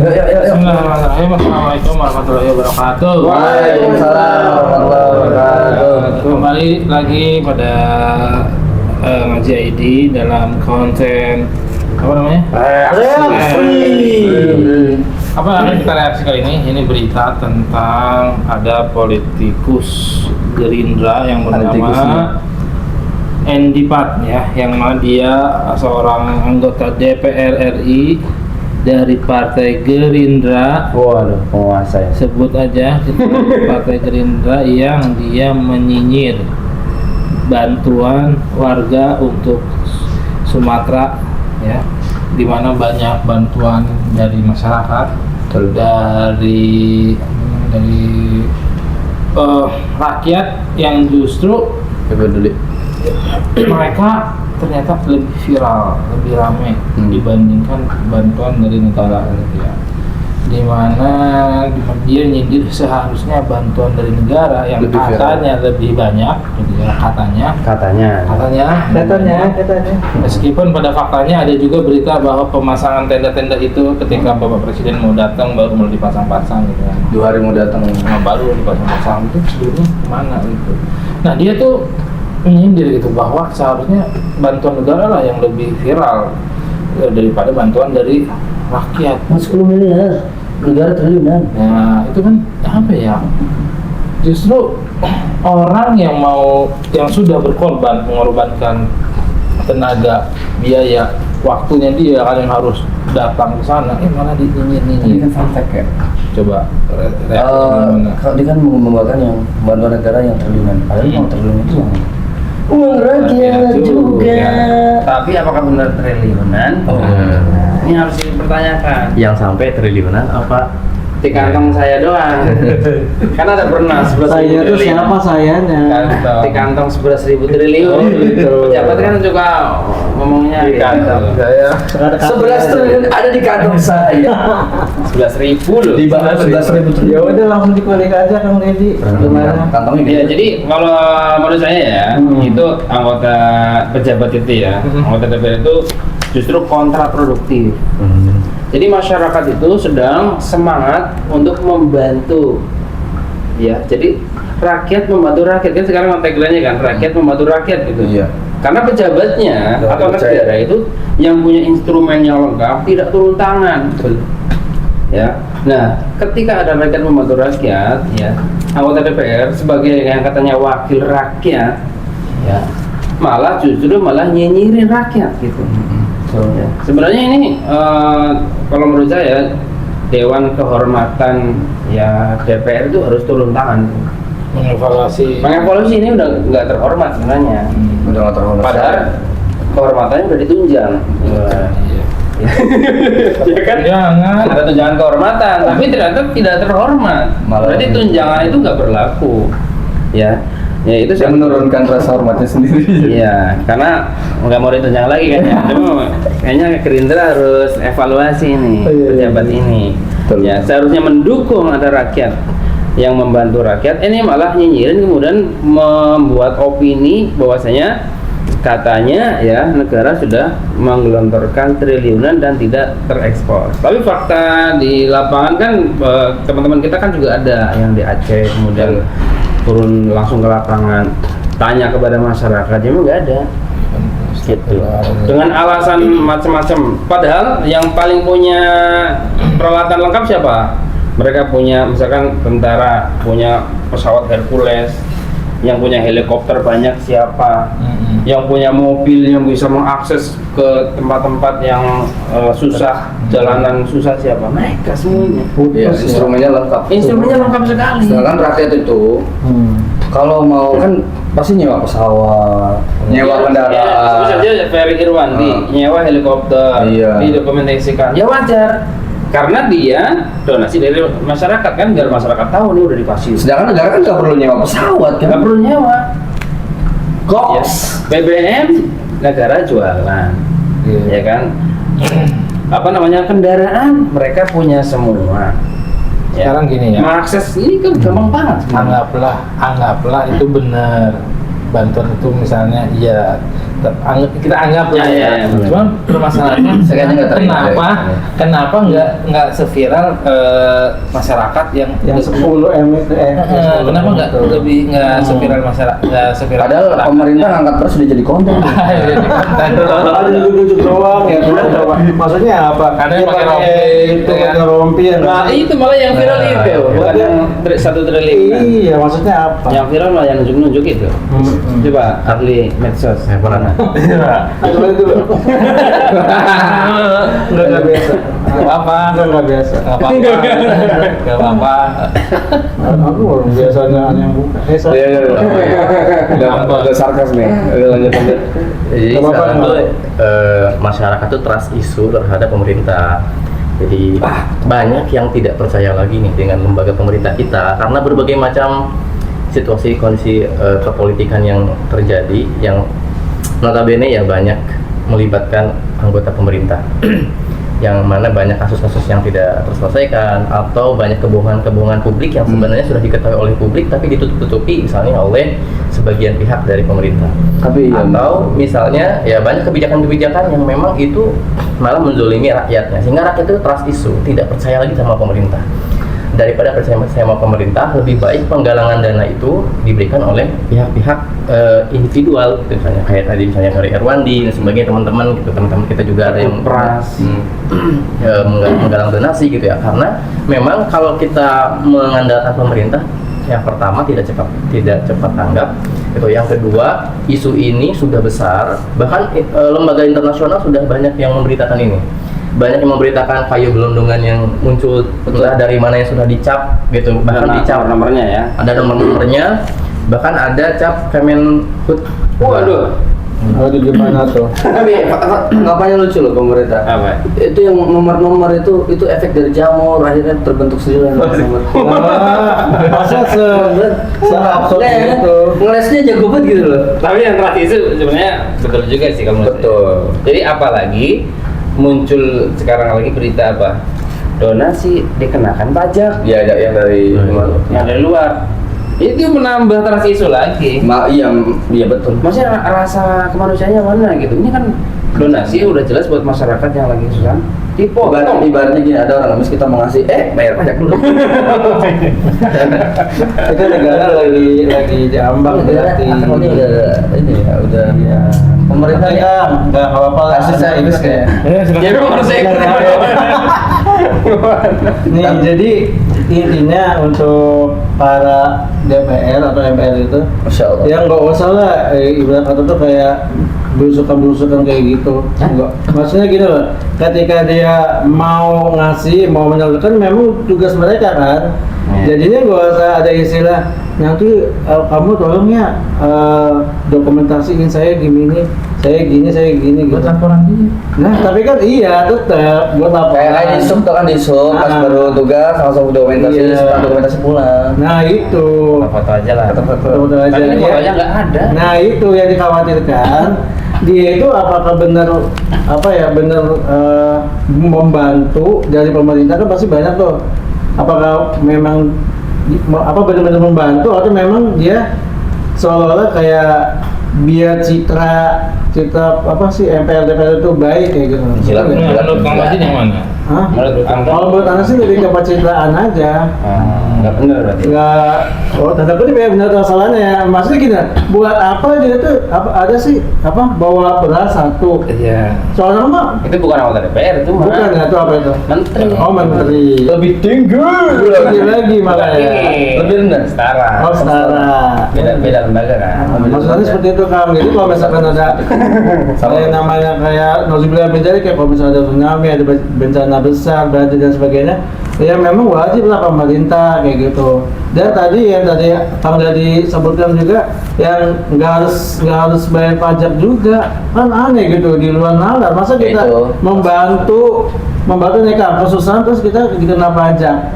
Bismillahirrahmanirrahim. Assalamualaikum warahmatullahi wabarakatuh. Waalaikumsalam warahmatullahi wabarakatuh. Kembali lagi pada Ngaji ID dalam konten apa namanya? Apa namanya kita reaksi kali ini? Ini berita tentang ada politikus Gerindra yang bernama Andy Pat ya, yang mana dia seorang anggota DPR RI dari Partai Gerindra. Waduh, penguasa ya. Sebut aja Partai Gerindra yang dia menyinyir bantuan warga untuk Sumatera ya, di mana banyak bantuan dari masyarakat, dari rakyat yang justru mereka ternyata lebih viral, lebih ramai dibandingkan bantuan dari negara gitu ya. Dimana dia nyindir seharusnya bantuan dari negara yang lebih katanya viral, lebih banyak gitu ya, katanya meskipun pada faktanya ada juga berita bahwa pemasangan tenda-tenda itu ketika Bapak Presiden mau datang baru mulai dipasang-pasang gitu ya. 2 hari mau datang baru dipasang-pasang, itu sebelumnya kemana gitu. Nah dia tuh menyindir gitu bahwa seharusnya bantuan negara lah yang lebih viral daripada bantuan dari rakyat. 10 miliar, negara triliunan. Nah itu kan apa ya, justru orang yang sudah berkorban, mengorbankan tenaga, biaya, waktunya dia kan yang harus datang ke sana, malah dinyinyi. Ini kan fun fact ya. Coba kalau dia kan membawakan yang bantuan negara yang triliunan, padahal mau triliunan itu uang rakyat juga. Tapi apakah benar triliunan? Ini harus dipertanyakan. Yang sampai triliunan apa? Di kantong saya doang. Kan ada pernah 11.000 Saya itu triliun. siapa sayanya? Di kantong 11.000 triliun. Pejabat kan juga ngomongnya di kantong saya 11 triliun ada di kantong saya. 11.000 loh. Di bawah 11.000 triliun. Ya udah langsung dikulik aja Kang Deddy. Gimana? Kantongnya Ya, gitu. jadi kalau menurut saya ya, itu anggota pejabat itu ya, anggota DPR itu justru kontraproduktif. Jadi masyarakat itu sedang semangat untuk membantu, ya. Jadi rakyat membantu rakyat, kan sekarang tagline-nya kan rakyat membantu rakyat gitu. Iya. Karena pejabatnya atau negara itu yang punya instrumen yang lengkap tidak turun tangan. Ya. Nah, ketika ada rakyat membantu rakyat, ya, anggota DPR sebagai yang katanya wakil rakyat, ya, justru malah nyinyirin rakyat gitu. Ya. Sebenarnya ini kalau menurut saya Dewan Kehormatan ya DPR itu harus turun tangan, mengevaluasi ini udah nggak terhormat sebenarnya. Udah nggak terhormat. Padahal kehormatannya udah ditunjang. Ya kan? Jangan Ada tunjangan kehormatan, tapi ternyata tidak terhormat. Berarti tunjangan itu nggak berlaku. Ya itu Saya menurunkan rasa hormatnya sendiri. Iya, karena nggak mau ditunjang lagi kan ya. Cuma kayaknya Gerindra harus evaluasi nih pejabat ini. Betul. Ya, seharusnya mendukung ada rakyat yang membantu rakyat. Ini malah nyinyirin, kemudian membuat opini bahwasanya katanya ya negara sudah menggelontorkan triliunan dan tidak terekspor. Tapi fakta di lapangan kan teman-teman kita kan juga ada yang di Aceh, kemudian turun langsung ke lapangan, tanya kepada masyarakat, memang nggak ada gitu. Dengan alasan macam-macam. Padahal yang paling punya peralatan lengkap siapa? Mereka punya misalkan tentara, punya pesawat Hercules, yang punya helikopter banyak siapa? Yang punya mobil yang bisa mengakses ke tempat-tempat yang susah, jalanan susah siapa? Mereka semuanya. Iya, instrumennya lengkap. Instrumennya lengkap sekali. Sedangkan rakyat itu kalau mau kan pasti nyewa pesawat, nyewa kendaraan. Sebut saja Ferry Irwandi nyewa helikopter, didokumentasikan. Ya wajar. Karena dia donasi dari masyarakat kan, biar masyarakat tahu nih udah dikasih. Sedangkan negara kan nggak perlu nyewa pesawat kan? Nggak perlu nyewa. Kok? Ya, BBM negara jualan, ya kan? Apa namanya, kendaraan mereka punya semua. Sekarang gini ya, mengakses ini kan gampang banget. anggaplah itu benar bantuan itu misalnya kita anggap lah Ya. Cuman permasalahannya Sekalian nggak terima, kenapa nggak seviral masyarakat yang 10 M itu kenapa nggak lebih nggak seviral masyarakat, nggak seviral Padahal masyarakat? pemerintah angkat terus udah jadi konten. Jadi konten. ada lucu-lucu doang ya coba. Maksudnya apa? Ada yang Dia pakai rompi, itu gitu ya. pakai rompi ya. Nah itu malah yang viral Nah, itu, bukan yang 1 triliun. Iya, maksudnya apa? Yang viral malah yang nunjuk-nunjuk itu. Coba ahli medsos. Pernah. Coba dulu. Enggak biasa. Nggak apa-apa. Enggak biasa. Nggak apa-apa. Nggak apa-apa. Aku orang biasanya aneh yang buka. Iya. Udah sarkas nih. Lanjut. Jadi Nggak apa-apa, sekarang nggak tuh masyarakat tuh trust isu terhadap pemerintah. Jadi banyak yang tidak percaya lagi nih dengan lembaga pemerintah kita karena berbagai macam situasi kondisi kepolitikan yang terjadi yang notabene ya banyak melibatkan anggota pemerintah yang mana banyak kasus-kasus yang tidak terselesaikan atau banyak kebohongan-kebohongan publik yang sebenarnya sudah diketahui oleh publik tapi ditutup-tutupi misalnya oleh sebagian pihak dari pemerintah. Tapi Atau misalnya ya banyak kebijakan-kebijakan yang memang itu malah menzolimi rakyatnya sehingga rakyat itu trust isu, tidak percaya lagi sama pemerintah. Daripada percaya sama pemerintah, lebih baik penggalangan dana itu diberikan oleh pihak-pihak individual gitu, misalnya kayak tadi misalnya dari Erwandi dan sebagainya, teman-teman gitu, teman-teman kita juga ada yang menggalang donasi gitu ya, karena memang kalau kita mengandalkan pemerintah, yang pertama tidak cepat tanggap itu, yang kedua isu ini sudah besar, bahkan lembaga internasional sudah banyak yang memberitakan ini, banyak yang memberitakan kayu gelondongan yang muncul entah dari mana yang sudah dicap gitu, bahkan dicap nomornya ya. ada nomornya, bahkan ada cap Kemenhub. Waduh. Aduh gimana tuh? Tapi ngapain lucu loh pemerintah? Apa? Itu yang nomor-nomor itu efek dari jamur akhirnya terbentuk sendiri nomor. Masa absurd itu? Ngelesnya jago banget gitu loh. Tapi yang terakhir itu sebenarnya betul juga sih kalau menurut Betul. saya. Jadi apalagi muncul sekarang lagi berita apa? Donasi dikenakan pajak Ya ada yang dari yang dari luar. Itu menambah trust isu lagi. Iya betul. Maksudnya rasa kemanusiaannya mana gitu. Ini kan donasi udah jelas buat masyarakat yang lagi susah. Ibaratnya gini, ada orang habis kita mau ngasih, bayar pajak dulu. Itu negara lagi diambang berarti. Akalnya udah pemerintah Enggak apa-apa lah. kasusnya itu kayak. Ya memang saya Nih, jadi intinya untuk para DPR atau MPR itu Masya Allah. yang nggak usah lah ibarat kata tuh kayak belusukan kayak gitu. Enggak. Maksudnya gini loh, ketika dia mau ngasih, mau menyalurkan memang tugas mereka kan. Jadinya nggak usah ada istilah nanti kamu tolong ya dokumentasiin saya gini, saya gini Buat gitu. laporan dia. Nah, tapi kan iya tetap buat apa? Kayak di sub tuh kan di sub pas Ah. baru tugas langsung dokumentasi, Iya. setelah dokumentasi pulang. Nah, itu. foto aja lah. Foto aja. Tapi ini Ya. fotonya nggak ada. Nah, itu yang dikhawatirkan. Dia itu apakah benar benar membantu dari pemerintah kan pasti banyak tuh. Apakah memang benar-benar membantu atau memang dia seolah-olah kayak biar citra MPR DPR itu baik kayak gitu. Silakan. Menurut Kang Majid yang mana? Hah? Menurut Kang Kalau menurut Anda sih lebih ke pencitraan aja. Nggak benar berarti. Nggak, tanda kutip ya benar atau salahnya. Maksudnya gini, buat apa dia tuh ada sih bawa beras satu. Iya. Soalnya mah Itu bukan anggota DPR itu mah. bukan ya itu apa itu? Menteri. Oh menteri. Lebih tinggi. Lagi malah ya. Lebih rendah. Setara. Oh setara. Beda lembaga kan. Maksudnya seperti itu Kang. Jadi kalau misalkan ada yang namanya kayak nauzubillah bencana kayak kalau misalnya ada tsunami, ada bencana besar, banjir dan sebagainya, ya memang wajib lah pemerintah kayak gitu. Dan tadi Kang Dadi sebutkan juga yang nggak harus bayar pajak juga, kan aneh gitu di luar nalar. Masa kita Itu. membantu nih Kang kesusahan terus kita dikena pajak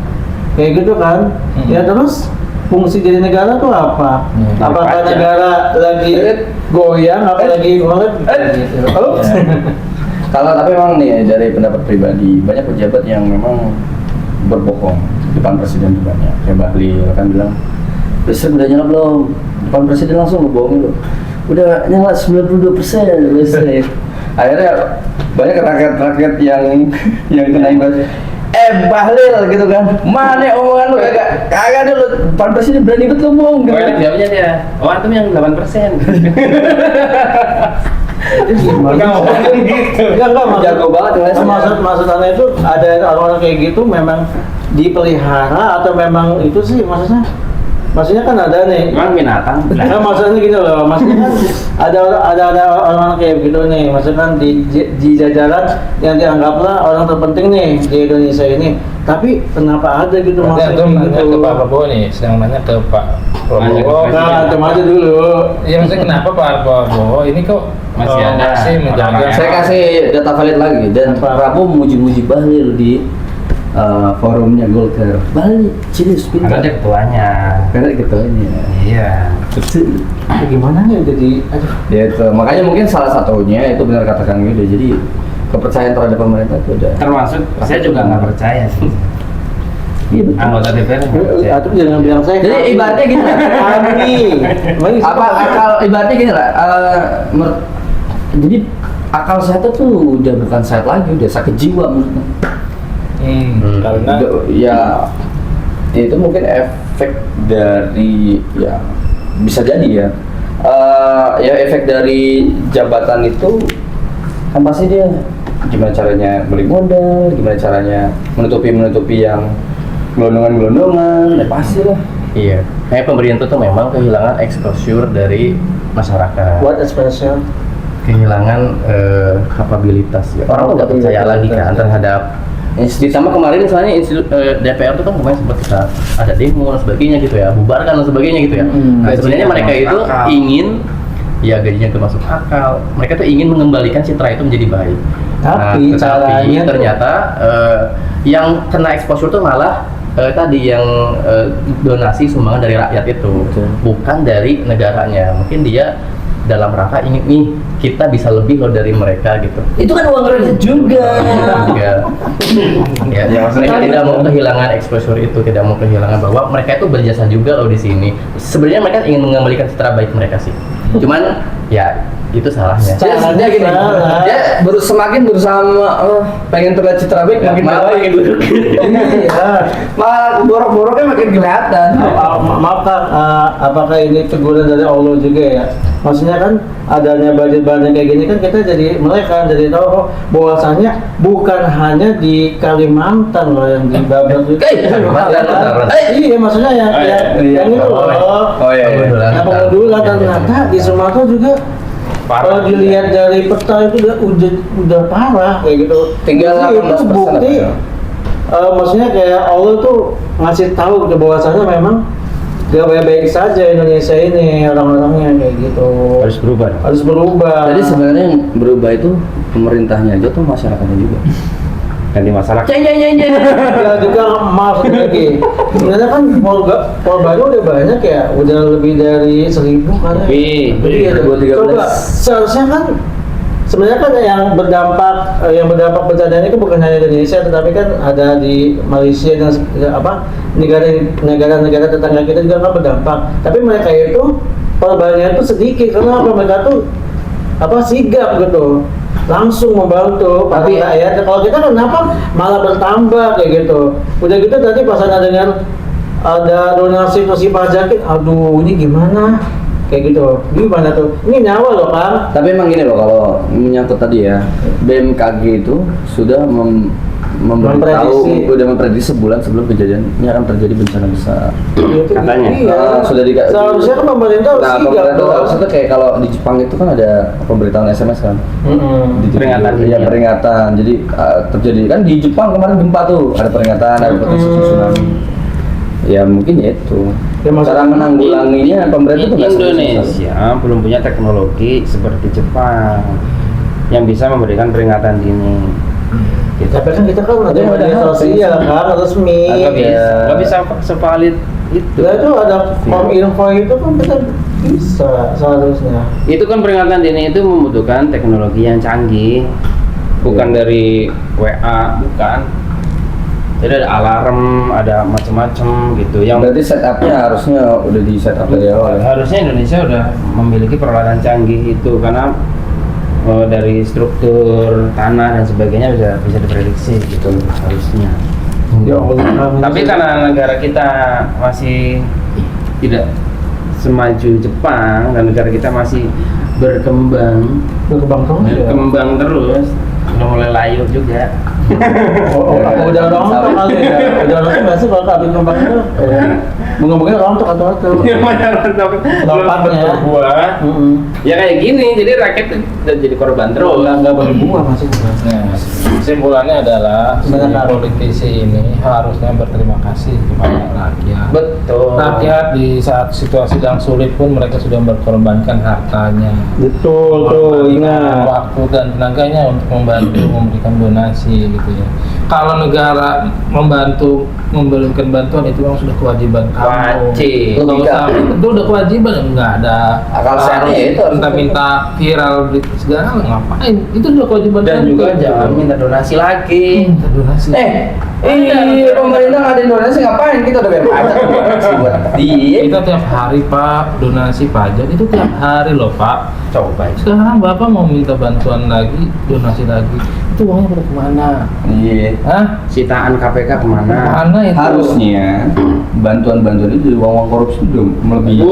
kayak gitu kan? Ya terus fungsi jadi negara tuh apa? Apakah pajak. negara lagi goyang, apalagi gitu. Kalau tapi memang nih dari pendapat pribadi banyak pejabat yang memang berbohong depan presiden juga banyak. Kayak Bahlil kan bilang, presiden udah nyala belum? depan presiden langsung ngebohongin loh. Udah nyala 92% selesai. Akhirnya banyak rakyat yang kena imbas. Bahlil gitu kan, mana omongan lu kagak ada lu, depan presiden berani banget lu ngomong gitu. Jawabnya dia, antum yang 8%. Enggak Jago banget ngelesnya. maksudnya itu ada orang-orang kayak gitu memang dipelihara atau memang itu sih maksudnya kan ada nih. Emang binatang. Nah, maksudnya gini loh, maksudnya kan ada orang-orang kayak gitu nih, maksudnya kan di jajaran yang dianggaplah orang terpenting nih di Indonesia ini. Tapi kenapa ada gitu Maksudnya maksudnya nanya gitu? ke Pak Prabowo nih, sedang nanya ke Pak Prabowo. Nah, cuma aja dulu. Ya maksudnya kenapa Pak Prabowo ini kok Masih ada masih menjaga? orang-orang. Saya kasih data valid lagi dan Apa? Prabowo memuji-muji Bahlil di forumnya Golkar. Bahlil jenius Karena dia pintar. ketuanya. Karena ketuanya. Iya. Betul. Gimana ya jadi aduh. Ya itu makanya mungkin salah satunya itu benar katakan gitu. Jadi kepercayaan terhadap pemerintah itu udah. Termasuk saya juga nggak percaya sih. Iya betul. Anggota DPR nggak percaya. Atau jangan bilang saya. Jadi ibaratnya gini lah. Apa akal ibaratnya gini lah. Jadi akal sehat tuh udah bukan sehat lagi, udah sakit jiwa menurutnya. Karena Ya itu mungkin efek dari ya bisa jadi ya. Ya efek dari jabatan itu kan pasti dia gimana caranya beli modal, gimana caranya menutupi yang gelondongan, ya pasti lah. Iya, kayak pemerintah tuh memang kehilangan exposure dari masyarakat, What a special. kehilangan kapabilitas ya. Orang udah percaya lagi kan terhadap ditambah kemarin misalnya DPR itu kan kemarin sempat kita ada demo dan sebagainya gitu ya, bubarkan dan sebagainya gitu ya. Nah, sebenarnya mereka itu ingin ya gajinya itu masuk akal, mereka tuh ingin mengembalikan citra itu menjadi baik. Tapi caranya tuh- ternyata yang kena exposure tuh malah tadi yang donasi sumbangan dari rakyat itu, bukan dari negaranya. Mungkin dia dalam rangka ingin nih kita bisa lebih loh dari mereka gitu. Itu kan uang rakyat juga. Ya, mereka tidak mau kehilangan exposure itu, tidak mau kehilangan bahwa mereka itu berjasa juga loh di sini. Sebenarnya mereka ingin mengembalikan citra baik mereka sih. Cuman ya itu salahnya. Dia gini, dia semakin berusaha pengen terlihat citra baik makin baik. Iya. Malah borok-boroknya makin kelihatan. Maaf Kak, apakah ini teguran dari Allah juga ya? Maksudnya kan adanya banjir-banjir kayak gini kan kita jadi melek kan, jadi tahu bahwasannya bukan hanya di Kalimantan loh yang di Babel itu. Iya, maksudnya yang itu loh. Yang pengundulan ternyata di Sumatera juga kalau dilihat dari peta itu udah parah kayak gitu. Tinggal Jadi 18% itu bukti. Maksudnya kayak Allah tuh ngasih tahu ke bahwasannya memang gak baik-baik saja Indonesia ini orang-orangnya kayak gitu. Harus berubah. Harus berubah. Jadi sebenarnya yang berubah itu pemerintahnya aja tuh masyarakatnya juga. Ganti masalah. ya juga maaf lagi. Sebenarnya kan korbannya udah banyak ya, udah lebih dari 1.000 kan. Lebih. Ya, 2013. coba seharusnya kan sebenarnya kan yang berdampak bencana ini kan bukan hanya Indonesia, tetapi kan ada di Malaysia dan negara-negara tetangga kita juga kan berdampak. Tapi mereka itu korbannya itu sedikit karena mereka tuh sigap gitu, langsung membantu para Tapi rakyat. Kalau kita kenapa malah bertambah kayak gitu? Udah gitu tadi pas ada donasi pajakin, aduh ini gimana? Kayak gitu, gimana tuh? Ini nyawa loh Kang. Tapi emang gini loh, kalau menyangkut tadi ya, BMKG itu sudah memprediksi sebulan sebelum kejadian ini akan terjadi bencana besar. Katanya. Iya. Sudah Seharusnya kan pemerintah harus sigap pemerintah dong. harusnya tuh kayak kalau di Jepang itu kan ada pemberitahuan SMS kan. Di TV. Peringatan Iya, dini. peringatan. Jadi terjadi kan di Jepang kemarin gempa tuh, ada peringatan, ada potensi tsunami. Ya mungkin ya itu. Ya, maksudnya- Cara menanggulanginya pemerintah tuh nggak susah-susah. Indonesia belum punya teknologi seperti Jepang yang bisa memberikan peringatan dini. Gitu. Tapi kan kita kan ada Ada media HP. sosial kan resmi. Nggak bisa sevalid itu. Ya itu ada Kominfo itu kan kita bisa seharusnya. Itu kan peringatan dini itu membutuhkan teknologi yang canggih, bukan dari WA, bukan. Jadi ada alarm, ada macam-macam gitu. Yang Berarti setupnya harusnya udah di setup dari awal. Ya? harusnya Indonesia udah memiliki peralatan canggih itu karena dari struktur tanah dan sebagainya bisa diprediksi gitu harusnya. Ya Allah. Tapi karena negara kita masih tidak semaju Jepang dan negara kita masih berkembang berkembang terus, udah mulai layu juga. Udah rontok kali ya. Udah rontok biasa kalau kabin kembang itu. Bunga-bunga rontok atau Lompatnya buah. Ya kayak gini, jadi rakyat tuh udah jadi korban terus. Enggak boleh bunga masih. Nah, kesimpulannya adalah si Benar. politisi ini harusnya berterima kasih kepada rakyat. Betul. Rakyat di saat situasi yang sulit pun mereka sudah berkorbankan hartanya, Betul tuh, ingat. waktu dan tenaganya untuk membantu memberikan donasi gitu ya. Kalau negara membantu memberikan bantuan itu memang sudah kewajiban kamu. Wajib. Kalau Logika. itu udah kewajiban, nggak ada Akal sehatnya ya itu harus minta viral berita segala, ngapain? Itu udah kewajiban Dan kamu. juga jangan minta donasi lagi. Minta donasi. Pemerintah ngadain donasi ngapain? Kita udah bayar pajak donasi buat apa? Kita tiap hari Pak donasi pajak itu tiap hari loh Pak. Coba. Sekarang Bapak mau minta bantuan lagi, donasi lagi, itu uangnya pada kemana? Iya. Hah? Sitaan KPK kemana? Kemana itu? Harusnya bantuan-bantuan itu uang kkorupsi udah melebihi.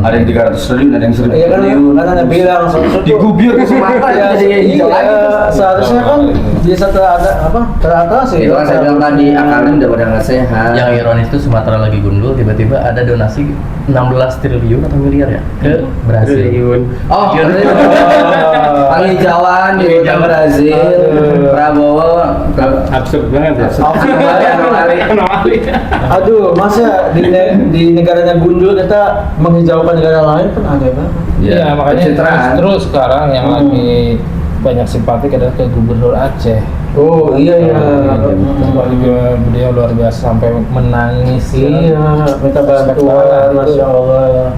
Ada yang 300 triliun, ada yang 1 Iya kan, triliun. kan ada bilang sosok Digubir ke Sumatera ya, jadi hijau lagi. iya, seharusnya kan bisa teratasi. Itu kan saya bilang tadi akalnya udah pada nggak sehat. Yang ironis itu Sumatera lagi gundul, tiba-tiba ada donasi 16 triliun atau miliar ya ke Brasil. Triliun. Oh, penghijauan di kota Brazil, Prabowo, Absurd banget ya. anomali. Aduh, masa di negaranya gundul kita menghijaukan negara lain kan aneh banget. Iya, makanya pencitraan. terus sekarang yang lagi banyak simpatik adalah ke Gubernur Aceh. Oh iya iya. Beliau luar biasa sampai menangis. Iya, minta bantuan, masya Allah.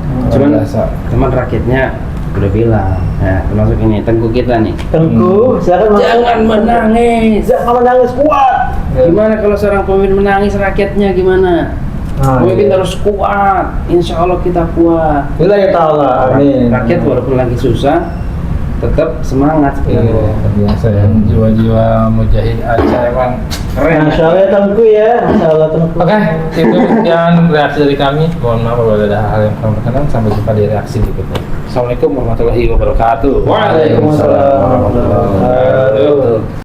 Cuman rakyatnya udah bilang, ya termasuk ini Tengku kita nih. Tengku, silakan Mas. Jangan menangis. Jangan menangis kuat. Gimana kalau seorang pemimpin menangis, rakyatnya gimana? Ah, Pemimpin iya. harus kuat. Insya Allah kita kuat. Wilayah ta'ala, amin. Rakyat walaupun lagi susah, tetap semangat Iya, sebenarnya. biasa ya. Jiwa-jiwa mujahid Aceh emang keren. Masya Allah ya Tengku ya, Masya Allah Tengku. Oke, itu sekian reaksi dari kami. Mohon maaf kalau ada hal yang kurang berkenan. Sampai jumpa di reaksi berikutnya. Assalamualaikum warahmatullahi wabarakatuh. Waalaikumsalam warahmatullahi wabarakatuh.